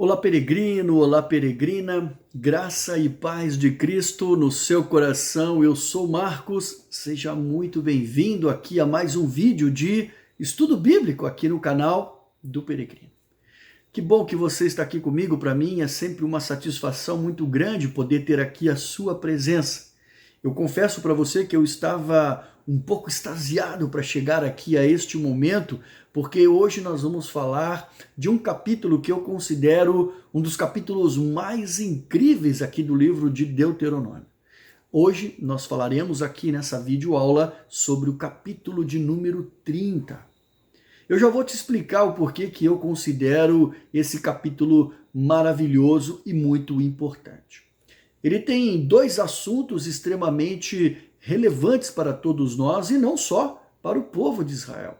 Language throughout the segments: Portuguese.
Olá, peregrino, olá, peregrina, graça e paz de Cristo no seu coração. Eu sou Marcos, seja muito bem-vindo aqui a mais um vídeo de estudo bíblico aqui no canal do Peregrino. Que bom que você está aqui comigo. Para mim é sempre uma satisfação muito grande poder ter aqui a sua presença. Eu confesso para você que eu estava um pouco extasiado para chegar aqui a este momento, porque hoje nós vamos falar de um capítulo que eu considero um dos capítulos mais incríveis aqui do livro de Deuteronômio. Hoje nós falaremos aqui nessa videoaula sobre o capítulo de número 30. Eu já vou te explicar o porquê que eu considero esse capítulo maravilhoso e muito importante. Ele tem dois assuntos extremamente relevantes para todos nós e não só para o povo de Israel.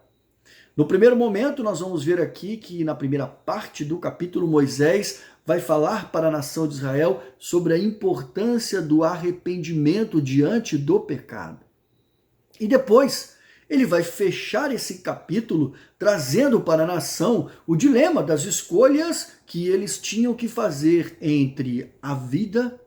No primeiro momento, nós vamos ver aqui que na primeira parte do capítulo, Moisés vai falar para a nação de Israel sobre a importância do arrependimento diante do pecado. E depois, ele vai fechar esse capítulo trazendo para a nação o dilema das escolhas que eles tinham que fazer entre a vida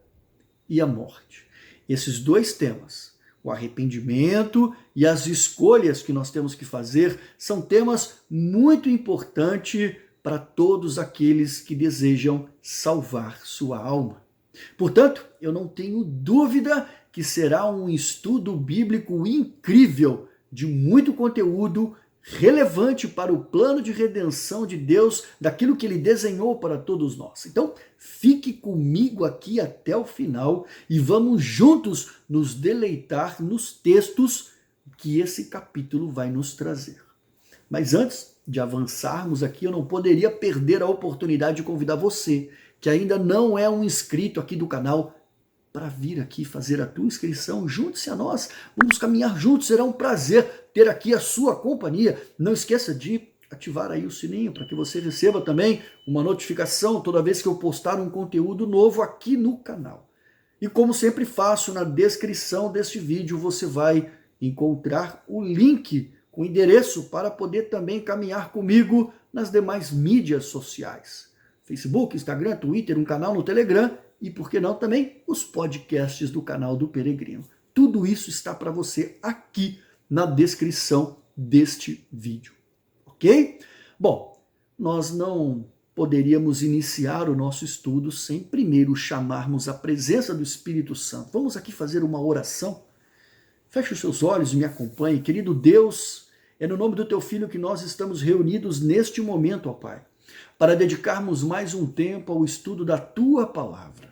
e a morte. Esses dois temas, o arrependimento e as escolhas que nós temos que fazer, são temas muito importantes para todos aqueles que desejam salvar sua alma. Portanto, eu não tenho dúvida que será um estudo bíblico incrível, de muito conteúdo, relevante para o plano de redenção de Deus, daquilo que Ele desenhou para todos nós. Então, fique comigo aqui até o final e vamos juntos nos deleitar nos textos que esse capítulo vai nos trazer. Mas antes de avançarmos aqui, eu não poderia perder a oportunidade de convidar você, que ainda não é um inscrito aqui do canal, para vir aqui fazer a tua inscrição. Junte-se a nós, vamos caminhar juntos, será um prazer ter aqui a sua companhia. Não esqueça de ativar aí o sininho para que você receba também uma notificação toda vez que eu postar um conteúdo novo aqui no canal. E como sempre faço, na descrição deste vídeo você vai encontrar o link, o endereço para poder também caminhar comigo nas demais mídias sociais. Facebook, Instagram, Twitter, um canal no Telegram e, por que não, também os podcasts do canal do Peregrino. Tudo isso está para você aqui na descrição deste vídeo, ok? Bom, nós não poderíamos iniciar o nosso estudo sem primeiro chamarmos a presença do Espírito Santo. Vamos aqui fazer uma oração. Feche os seus olhos e me acompanhe. Querido Deus, é no nome do Teu Filho que nós estamos reunidos neste momento, ó Pai, para dedicarmos mais um tempo ao estudo da Tua Palavra.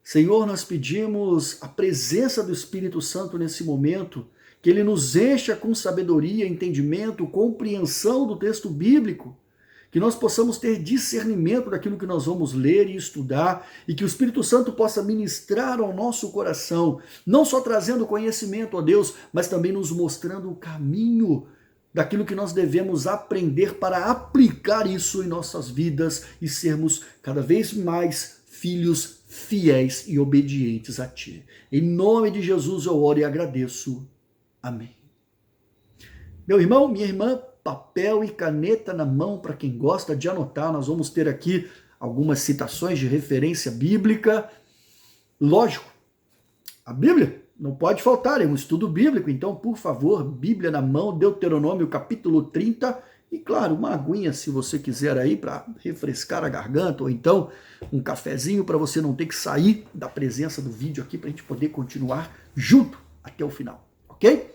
Senhor, nós pedimos a presença do Espírito Santo nesse momento, que Ele nos encha com sabedoria, entendimento, compreensão do texto bíblico, que nós possamos ter discernimento daquilo que nós vamos ler e estudar, e que o Espírito Santo possa ministrar ao nosso coração, não só trazendo conhecimento a Deus, mas também nos mostrando o caminho daquilo que nós devemos aprender para aplicar isso em nossas vidas e sermos cada vez mais filhos fiéis e obedientes a Ti. Em nome de Jesus eu oro e agradeço. Amém. Meu irmão, minha irmã, papel e caneta na mão para quem gosta de anotar. Nós vamos ter aqui algumas citações de referência bíblica. Lógico, a Bíblia não pode faltar, é um estudo bíblico, então, por favor, Bíblia na mão, Deuteronômio capítulo 30, e claro, uma aguinha se você quiser aí para refrescar a garganta, ou então um cafezinho para você não ter que sair da presença do vídeo aqui, para a gente poder continuar junto até o final, ok?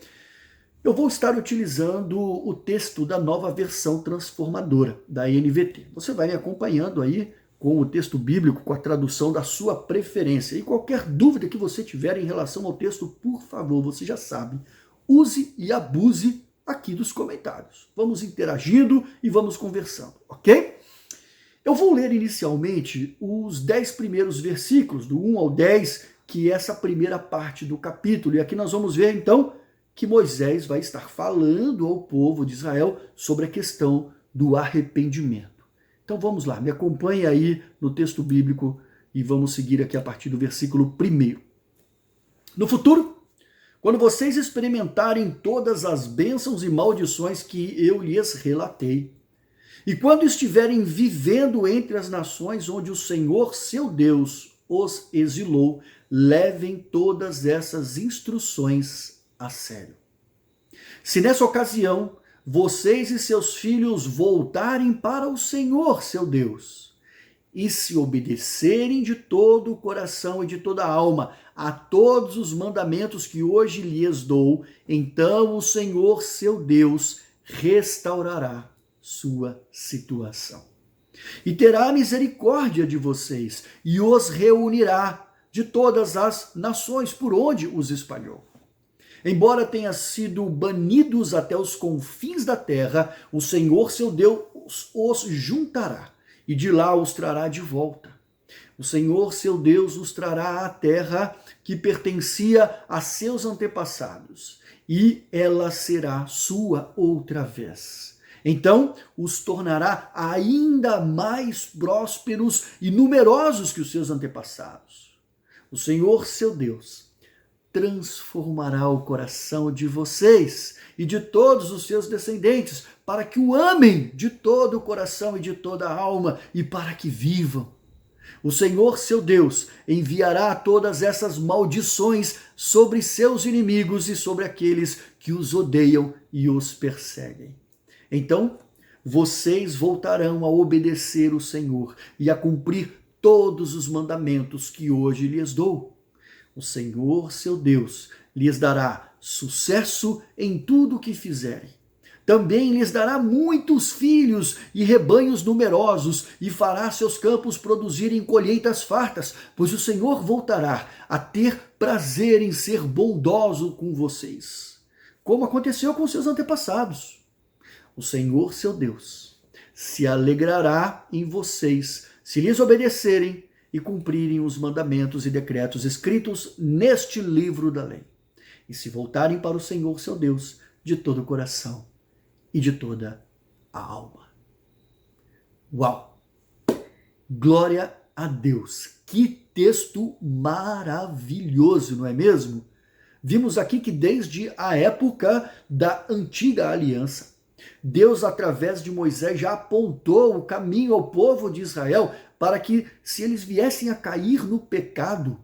Eu vou estar utilizando o texto da Nova Versão Transformadora, da NVT. Você vai me acompanhando aí com o texto bíblico, com a tradução da sua preferência. E qualquer dúvida que você tiver em relação ao texto, por favor, você já sabe, use e abuse aqui dos comentários. Vamos interagindo e vamos conversando, ok? Eu vou ler inicialmente os 10 primeiros versículos, do 1 ao 10, que é essa primeira parte do capítulo. E aqui nós vamos ver, então, que Moisés vai estar falando ao povo de Israel sobre a questão do arrependimento. Então vamos lá, me acompanhe aí no texto bíblico e vamos seguir aqui a partir do versículo 1. No futuro, quando vocês experimentarem todas as bênçãos e maldições que eu lhes relatei, E quando estiverem vivendo entre as nações onde o Senhor, seu Deus, os exilou, levem todas essas instruções a sério. Se nessa ocasião vocês e seus filhos voltarem para o Senhor, seu Deus, e se obedecerem de todo o coração e de toda a alma a todos os mandamentos que hoje lhes dou, então o Senhor, seu Deus, restaurará sua situação. E terá misericórdia de vocês e os reunirá de todas as nações por onde os espalhou. Embora tenham sido banidos até os confins da terra, o Senhor, seu Deus, os juntará e de lá os trará de volta. O Senhor, seu Deus, os trará à terra que pertencia a seus antepassados, e ela será sua outra vez. Então os tornará ainda mais prósperos e numerosos que os seus antepassados. O Senhor, seu Deus, transformará o coração de vocês e de todos os seus descendentes, para que o amem de todo o coração e de toda a alma, e para que vivam. O Senhor, seu Deus, enviará todas essas maldições sobre seus inimigos e sobre aqueles que os odeiam e os perseguem. Então, vocês voltarão a obedecer o Senhor e a cumprir todos os mandamentos que hoje lhes dou. O Senhor, seu Deus, lhes dará sucesso em tudo o que fizerem. Também lhes dará muitos filhos e rebanhos numerosos, e fará seus campos produzirem colheitas fartas, pois o Senhor voltará a ter prazer em ser bondoso com vocês, como aconteceu com seus antepassados. O Senhor, seu Deus, se alegrará em vocês, se lhes obedecerem e cumprirem os mandamentos e decretos escritos neste livro da lei, e se voltarem para o Senhor, seu Deus, de todo o coração e de toda a alma. Uau! Glória a Deus! Que texto maravilhoso, não é mesmo? Vimos aqui que desde a época da antiga aliança, Deus, através de Moisés, já apontou o caminho ao povo de Israel para que, se eles viessem a cair no pecado,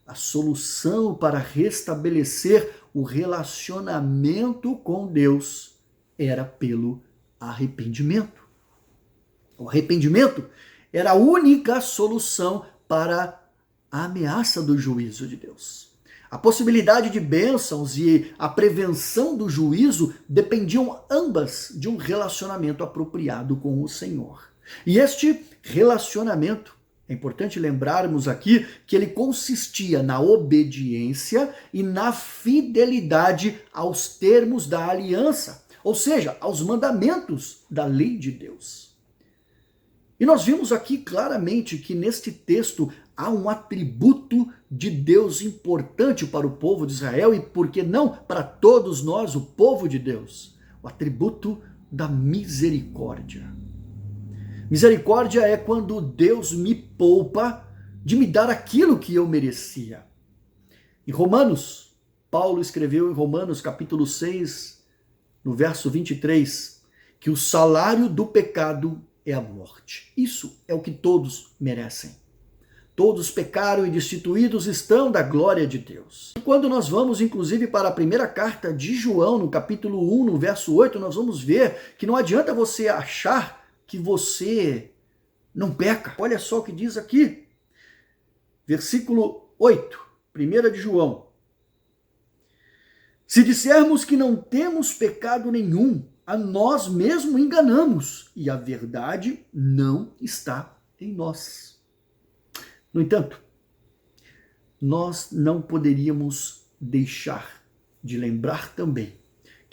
a solução para restabelecer o relacionamento com Deus era pelo arrependimento. O arrependimento era a única solução para a ameaça do juízo de Deus. A possibilidade de bênçãos e a prevenção do juízo dependiam ambas de um relacionamento apropriado com o Senhor. E este relacionamento, é importante lembrarmos aqui que ele consistia na obediência e na fidelidade aos termos da aliança, ou seja, aos mandamentos da lei de Deus. E nós vimos aqui claramente que neste texto há um atributo de Deus importante para o povo de Israel e, por que não, para todos nós, o povo de Deus, o atributo da misericórdia. Misericórdia é quando Deus me poupa de me dar aquilo que eu merecia. Em Romanos, Paulo escreveu em Romanos capítulo 6, no verso 23, que o salário do pecado é a morte. Isso é o que todos merecem. Todos pecaram e destituídos estão da glória de Deus. Quando nós vamos, inclusive, para a primeira carta de João, no capítulo 1, no verso 8, nós vamos ver que não adianta você achar que você não peca. Olha só o que diz aqui. Versículo 8, 1 de João. Se dissermos que não temos pecado nenhum, a nós mesmos enganamos, e a verdade não está em nós. No entanto, nós não poderíamos deixar de lembrar também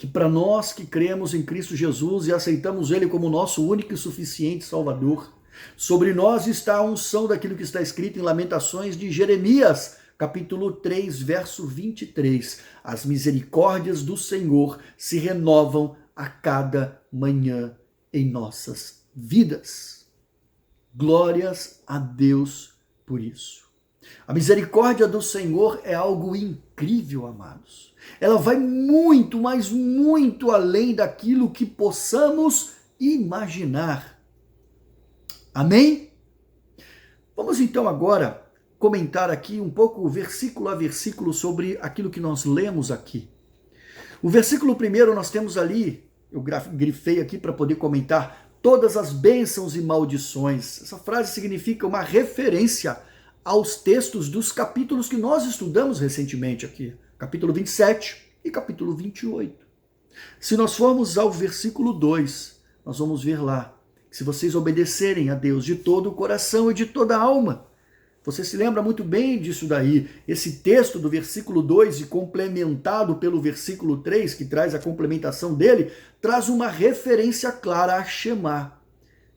que para nós que cremos em Cristo Jesus e aceitamos Ele como nosso único e suficiente Salvador, sobre nós está a unção daquilo que está escrito em Lamentações de Jeremias, capítulo 3, verso 23. As misericórdias do Senhor se renovam a cada manhã em nossas vidas. Glórias a Deus por isso. A misericórdia do Senhor é algo incrível, amados. Ela vai muito, mas muito além daquilo que possamos imaginar. Amém? Vamos então agora comentar aqui um pouco versículo a versículo sobre aquilo que nós lemos aqui. O versículo primeiro nós temos ali, eu grifei aqui para poder comentar, todas as bênçãos e maldições. Essa frase significa uma referência aos textos dos capítulos que nós estudamos recentemente aqui, capítulo 27 e capítulo 28. Se nós formos ao versículo 2, nós vamos ver lá, que se vocês obedecerem a Deus de todo o coração e de toda a alma, você se lembra muito bem disso daí, esse texto do versículo 2 e complementado pelo versículo 3, que traz a complementação dele, traz uma referência clara a Shema.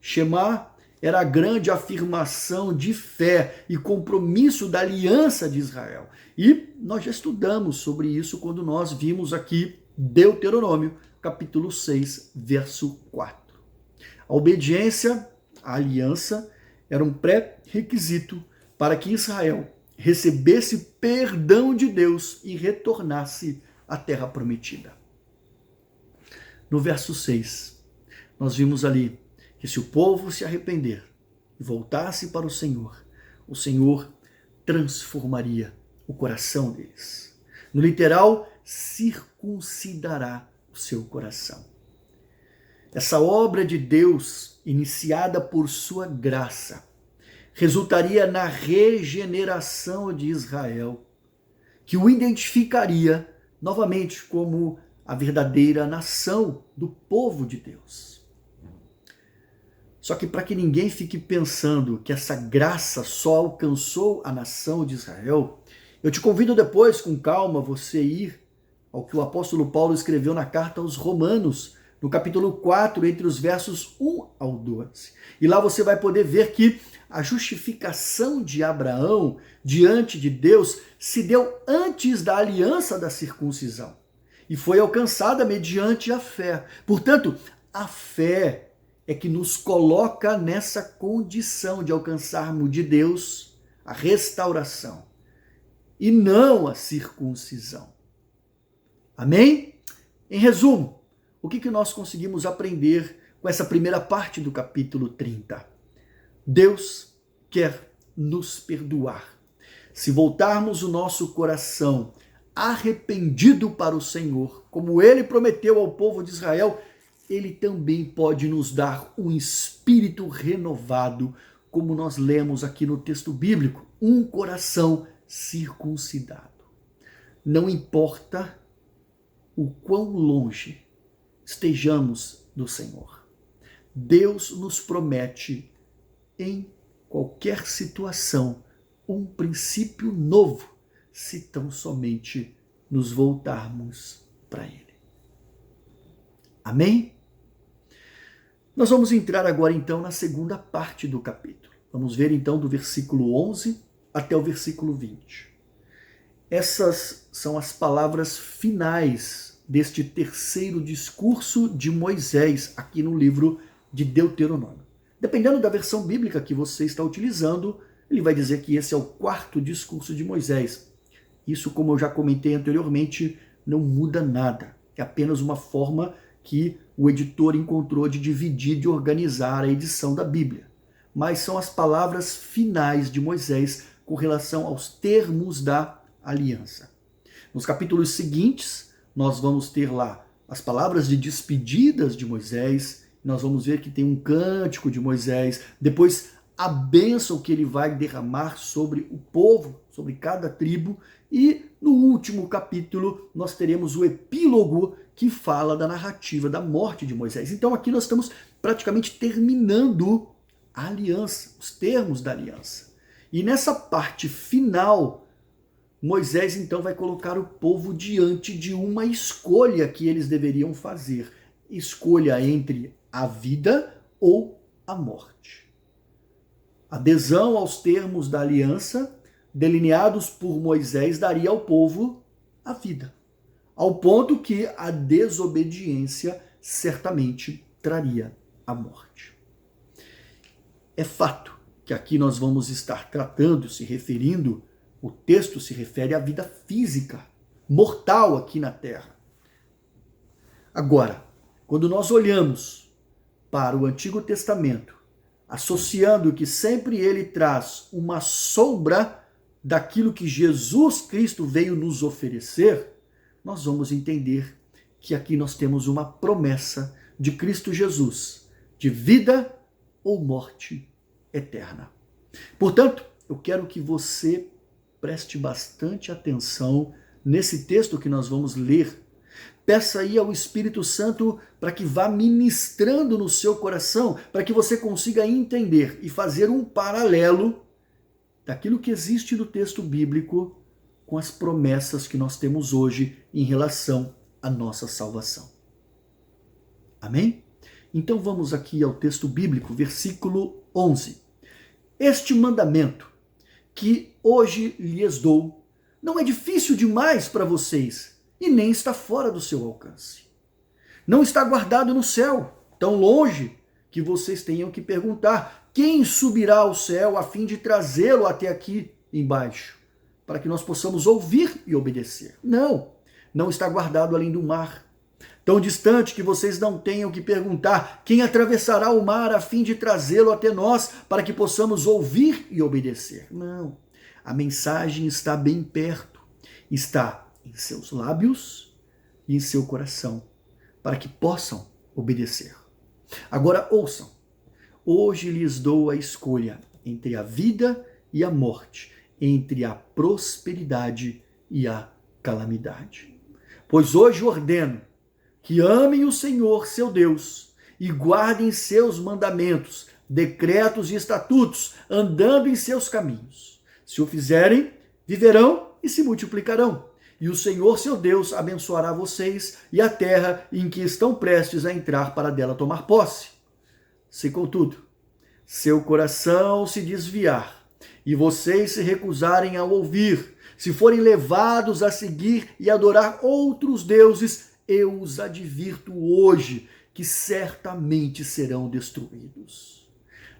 Shema era a grande afirmação de fé e compromisso da aliança de Israel. E nós já estudamos sobre isso quando nós vimos aqui Deuteronômio, capítulo 6, verso 4. A obediência à aliança era um pré-requisito para que Israel recebesse perdão de Deus e retornasse à terra prometida. No verso 6, nós vimos ali que se o povo se arrepender e voltasse para o Senhor transformaria o coração deles. No literal, circuncidará o seu coração. Essa obra de Deus, iniciada por sua graça, resultaria na regeneração de Israel, que o identificaria novamente como a verdadeira nação do povo de Deus. Só que para que ninguém fique pensando que essa graça só alcançou a nação de Israel, eu te convido depois, com calma, você ir ao que o apóstolo Paulo escreveu na carta aos Romanos, no capítulo 4, entre os versos 1 ao 12. E lá você vai poder ver que a justificação de Abraão diante de Deus se deu antes da aliança da circuncisão e foi alcançada mediante a fé. Portanto, a fé é que nos coloca nessa condição de alcançarmos de Deus a restauração e não a circuncisão. Amém? Em resumo, o que nós conseguimos aprender com essa primeira parte do capítulo 30? Deus quer nos perdoar. Se voltarmos o nosso coração arrependido para o Senhor, como Ele prometeu ao povo de Israel, Ele também pode nos dar um espírito renovado, como nós lemos aqui no texto bíblico, um coração circuncidado. Não importa o quão longe estejamos do Senhor, Deus nos promete em qualquer situação um princípio novo, se tão somente nos voltarmos para Ele. Amém? Nós vamos entrar agora então na segunda parte do capítulo. Vamos ver então do versículo 11 até o versículo 20. Essas são as palavras finais deste terceiro discurso de Moisés aqui no livro de Deuteronômio. Dependendo da versão bíblica que você está utilizando, ele vai dizer que esse é o quarto discurso de Moisés. Isso, como eu já comentei anteriormente, não muda nada. É apenas uma forma que o editor encontrou de dividir, de organizar a edição da Bíblia. Mas são as palavras finais de Moisés com relação aos termos da aliança. Nos capítulos seguintes, nós vamos ter lá as palavras de despedidas de Moisés, nós vamos ver que tem um cântico de Moisés, depois a bênção que ele vai derramar sobre o povo, sobre cada tribo, e no último capítulo nós teremos o epílogo que fala da narrativa da morte de Moisés. Então aqui nós estamos praticamente terminando a aliança, os termos da aliança. E nessa parte final, Moisés então vai colocar o povo diante de uma escolha que eles deveriam fazer. Escolha entre a vida ou a morte. Adesão aos termos da aliança, delineados por Moisés, daria ao povo a vida. Ao ponto que a desobediência certamente traria a morte. É fato que aqui nós vamos estar tratando, se referindo, o texto se refere à vida física, mortal aqui na Terra. Agora, quando nós olhamos para o Antigo Testamento, associando que sempre ele traz uma sombra daquilo que Jesus Cristo veio nos oferecer, nós vamos entender que aqui nós temos uma promessa de Cristo Jesus, de vida ou morte eterna. Portanto, eu quero que você preste bastante atenção nesse texto que nós vamos ler. Peça aí ao Espírito Santo para que vá ministrando no seu coração, para que você consiga entender e fazer um paralelo daquilo que existe no texto bíblico com as promessas que nós temos hoje em relação à nossa salvação. Amém? Então vamos aqui ao texto bíblico, versículo 11. Este mandamento que hoje lhes dou não é difícil demais para vocês, e nem está fora do seu alcance. Não está guardado no céu, tão longe que vocês tenham que perguntar: quem subirá ao céu a fim de trazê-lo até aqui embaixo, para que nós possamos ouvir e obedecer? Não está guardado além do mar, tão distante que vocês não tenham que perguntar: quem atravessará o mar a fim de trazê-lo até nós, para que possamos ouvir e obedecer? Não, a mensagem está bem perto, está em seus lábios e em seu coração, para que possam obedecer. Agora ouçam, hoje lhes dou a escolha entre a vida e a morte, entre a prosperidade e a calamidade. Pois hoje ordeno que amem o Senhor, seu Deus, e guardem seus mandamentos, decretos e estatutos, andando em seus caminhos. Se o fizerem, viverão e se multiplicarão. E o Senhor, seu Deus, abençoará vocês e a terra em que estão prestes a entrar para dela tomar posse. Se, contudo, seu coração se desviar e vocês se recusarem a ouvir, se forem levados a seguir e adorar outros deuses, eu os advirto hoje que certamente serão destruídos.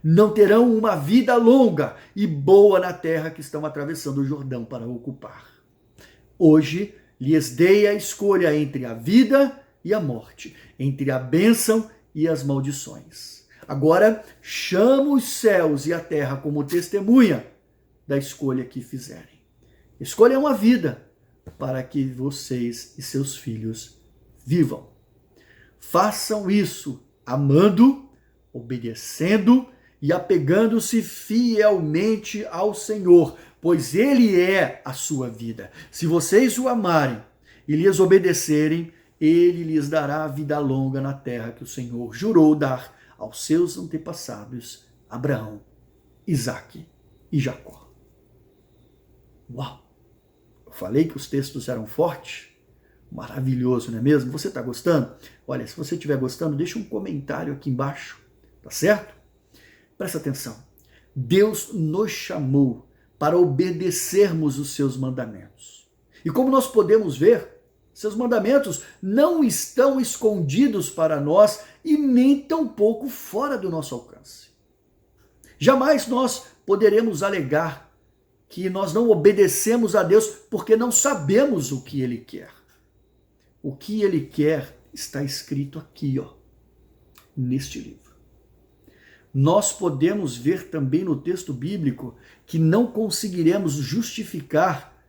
Não terão uma vida longa e boa na terra que estão atravessando o Jordão para ocupar. Hoje lhes dei a escolha entre a vida e a morte, entre a bênção e as maldições. Agora chamo os céus e a terra como testemunha da escolha que fizerem. Escolham uma vida para que vocês e seus filhos vivam. Façam isso amando, obedecendo e apegando-se fielmente ao Senhor, pois Ele é a sua vida. Se vocês o amarem e lhes obedecerem, Ele lhes dará vida longa na terra que o Senhor jurou dar aos seus antepassados, Abraão, Isaque e Jacó. Uau! Eu falei que os textos eram fortes? Maravilhoso, não é mesmo? Você está gostando? Olha, se você estiver gostando, deixa um comentário aqui embaixo, tá certo? Presta atenção. Deus nos chamou para obedecermos os seus mandamentos. E como nós podemos ver, seus mandamentos não estão escondidos para nós e nem tampouco fora do nosso alcance. Jamais nós poderemos alegar que nós não obedecemos a Deus porque não sabemos o que Ele quer. O que Ele quer está escrito aqui, neste livro. Nós podemos ver também no texto bíblico que não conseguiremos justificar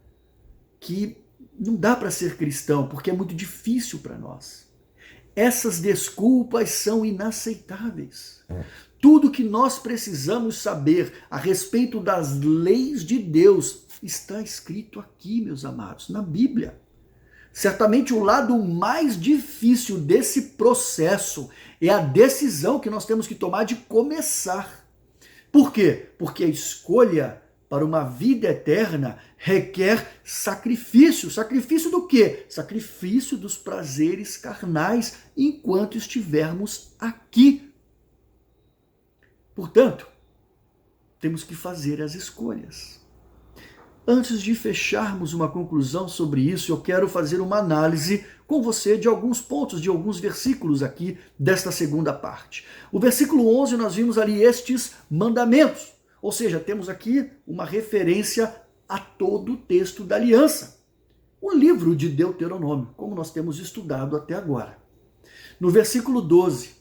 que não dá para ser cristão, porque é muito difícil para nós. Essas desculpas são inaceitáveis. Tudo que nós precisamos saber a respeito das leis de Deus está escrito aqui, meus amados, na Bíblia. Certamente o lado mais difícil desse processo é a decisão que nós temos que tomar de começar. Por quê? Porque a escolha para uma vida eterna requer sacrifício. Sacrifício do quê? Sacrifício dos prazeres carnais enquanto estivermos aqui. Portanto, temos que fazer as escolhas. Antes de fecharmos uma conclusão sobre isso, eu quero fazer uma análise com você de alguns pontos, de alguns versículos aqui desta segunda parte. O versículo 11, nós vimos ali estes mandamentos, ou seja, temos aqui uma referência a todo o texto da aliança, o livro de Deuteronômio, como nós temos estudado até agora. No versículo 12,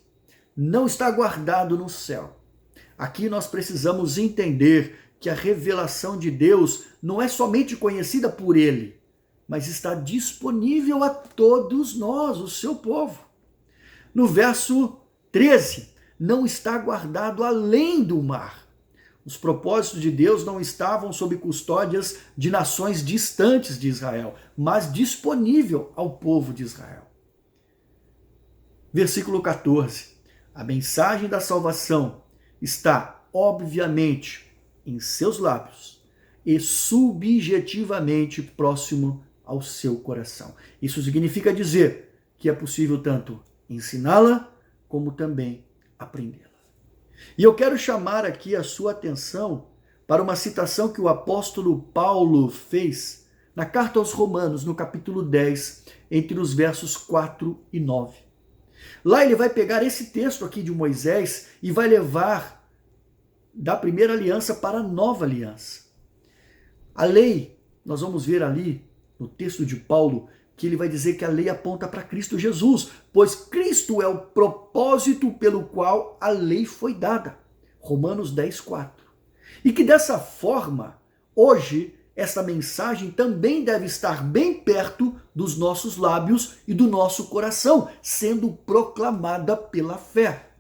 não está guardado no céu. Aqui nós precisamos entender que a revelação de Deus não é somente conhecida por Ele, mas está disponível a todos nós, o seu povo. No verso 13, não está guardado além do mar. Os propósitos de Deus não estavam sob custódias de nações distantes de Israel, mas disponível ao povo de Israel. Versículo 14. A mensagem da salvação está, obviamente, em seus lábios e subjetivamente próximo ao seu coração. Isso significa dizer que é possível tanto ensiná-la como também aprendê-la. E eu quero chamar aqui a sua atenção para uma citação que o apóstolo Paulo fez na carta aos Romanos, no capítulo 10, entre os versos 4 e 9. Lá ele vai pegar esse texto aqui de Moisés e vai levar da primeira aliança para a nova aliança. A lei, nós vamos ver ali no texto de Paulo, que ele vai dizer que a lei aponta para Cristo Jesus, pois Cristo é o propósito pelo qual a lei foi dada. Romanos 10, 4. E que dessa forma, hoje, essa mensagem também deve estar bem perto dos nossos lábios e do nosso coração, sendo proclamada pela fé.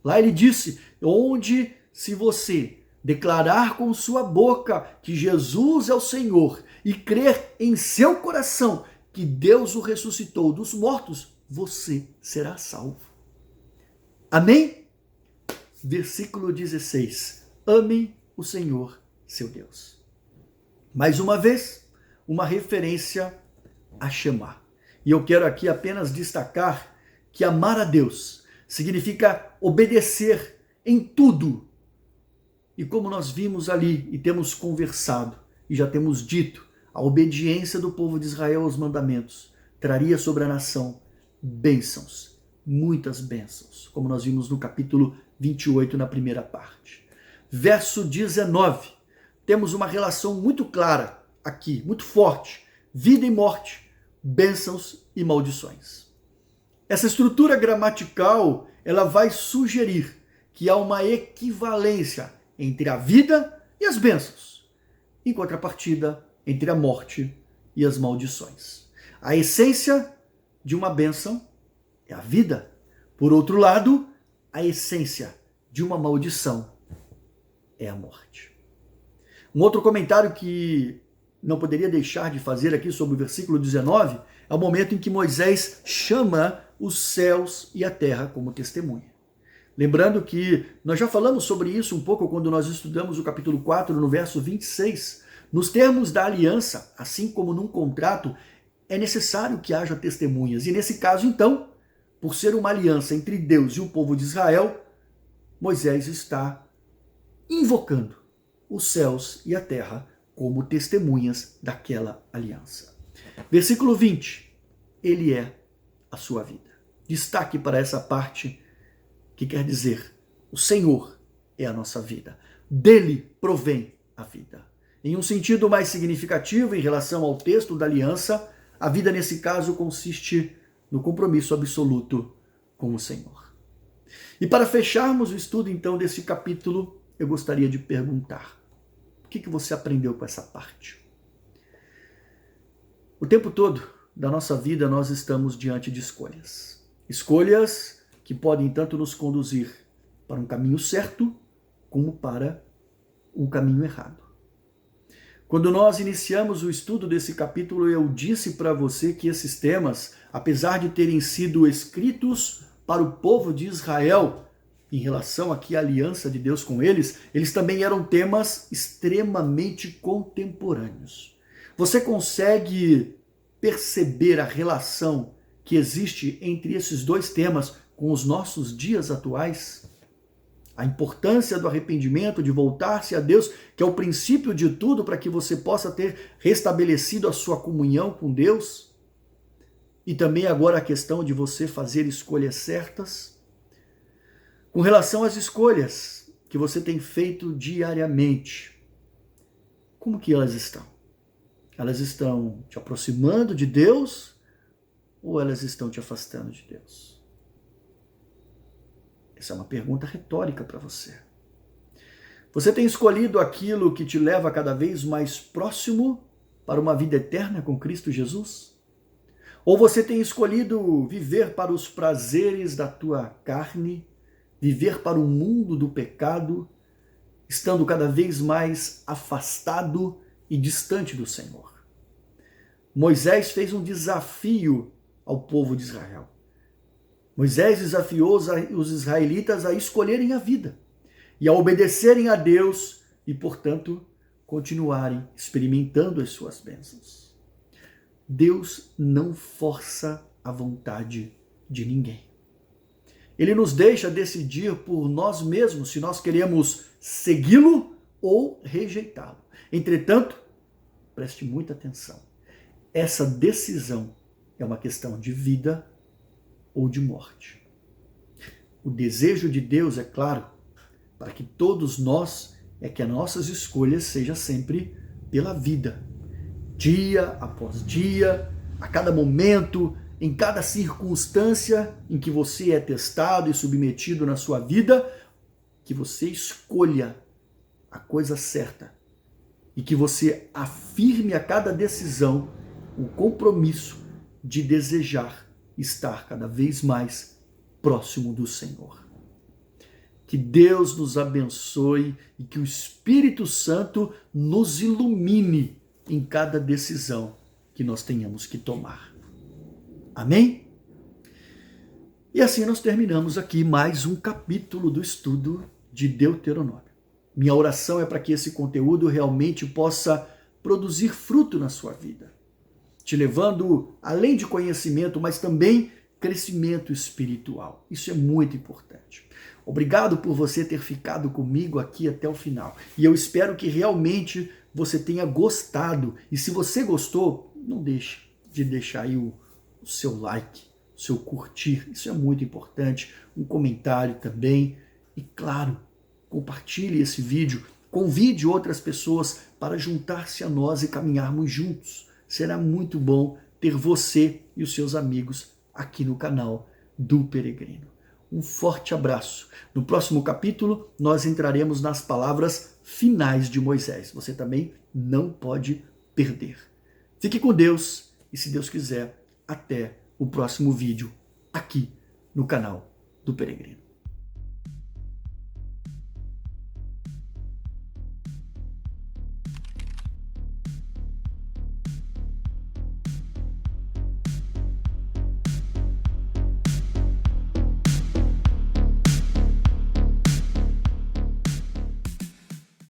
Lá ele disse, onde se você declarar com sua boca que Jesus é o Senhor e crer em seu coração que Deus o ressuscitou dos mortos, você será salvo. Amém? Versículo 16. Amem o Senhor, seu Deus. Mais uma vez, uma referência a Shema. E eu quero aqui apenas destacar que amar a Deus significa obedecer em tudo. E como nós vimos ali e temos conversado e já temos dito, a obediência do povo de Israel aos mandamentos traria sobre a nação bênçãos, muitas bênçãos, como nós vimos no capítulo 28, na primeira parte. Verso 19, temos uma relação muito clara aqui, muito forte, vida e morte, bênçãos e maldições. Essa estrutura gramatical, ela vai sugerir que há uma equivalência entre a vida e as bênçãos, em contrapartida entre a morte e as maldições. A essência de uma bênção é a vida. Por outro lado, a essência de uma maldição é a morte. Um outro comentário que não poderia deixar de fazer aqui sobre o versículo 19 é o momento em que Moisés chama os céus e a terra como testemunha. Lembrando que nós já falamos sobre isso um pouco quando nós estudamos o capítulo 4, no verso 26. Nos termos da aliança, assim como num contrato, é necessário que haja testemunhas. E nesse caso, então, por ser uma aliança entre Deus e o povo de Israel, Moisés está invocando os céus e a terra como testemunhas daquela aliança. Versículo 20. Ele é a sua vida. Destaque para essa parte que quer dizer, o Senhor é a nossa vida. Dele provém a vida. Em um sentido mais significativo em relação ao texto da aliança, a vida nesse caso consiste no compromisso absoluto com o Senhor. E para fecharmos o estudo então desse capítulo, eu gostaria de perguntar, o que você aprendeu com essa parte? O tempo todo da nossa vida nós estamos diante de escolhas. Escolhas que podem tanto nos conduzir para um caminho certo, como para um caminho errado. Quando nós iniciamos o estudo desse capítulo, eu disse para você que esses temas, apesar de terem sido escritos para o povo de Israel, em relação aqui à aliança de Deus com eles, eles também eram temas extremamente contemporâneos. Você consegue perceber a relação que existe entre esses dois temas com os nossos dias atuais? A importância do arrependimento, de voltar-se a Deus, que é o princípio de tudo para que você possa ter restabelecido a sua comunhão com Deus. E também agora a questão de você fazer escolhas certas. Com relação às escolhas que você tem feito diariamente, como que elas estão? Elas estão te aproximando de Deus ou elas estão te afastando de Deus? Essa é uma pergunta retórica para você. Você tem escolhido aquilo que te leva cada vez mais próximo para uma vida eterna com Cristo Jesus? Ou você tem escolhido viver para os prazeres da tua carne, viver para o mundo do pecado, estando cada vez mais afastado e distante do Senhor? Moisés fez um desafio ao povo de Israel. Moisés desafiou os israelitas a escolherem a vida e a obedecerem a Deus e, portanto, continuarem experimentando as suas bênçãos. Deus não força a vontade de ninguém. Ele nos deixa decidir por nós mesmos se nós queremos segui-lo ou rejeitá-lo. Entretanto, preste muita atenção. Essa decisão é uma questão de vida ou de morte. O desejo de Deus, é claro, para que todos nós, é que as nossas escolhas sejam sempre pela vida. Dia após dia, a cada momento, em cada circunstância em que você é testado e submetido na sua vida, que você escolha a coisa certa e que você afirme a cada decisão o compromisso de desejar estar cada vez mais próximo do Senhor. Que Deus nos abençoe e que o Espírito Santo nos ilumine em cada decisão que nós tenhamos que tomar. Amém? E assim nós terminamos aqui mais um capítulo do estudo de Deuteronômio. Minha oração é para que esse conteúdo realmente possa produzir fruto na sua vida, te levando além de conhecimento, mas também crescimento espiritual. Isso é muito importante. Obrigado por você ter ficado comigo aqui até o final. E eu espero que realmente você tenha gostado. E se você gostou, não deixe de deixar aí o seu like, o seu curtir. Isso é muito importante. Um comentário também. E claro, compartilhe esse vídeo. Convide outras pessoas para juntar-se a nós e caminharmos juntos. Será muito bom ter você e os seus amigos aqui no canal do Peregrino. Um forte abraço. No próximo capítulo, nós entraremos nas palavras finais de Moisés. Você também não pode perder. Fique com Deus e, se Deus quiser, até o próximo vídeo aqui no canal do Peregrino.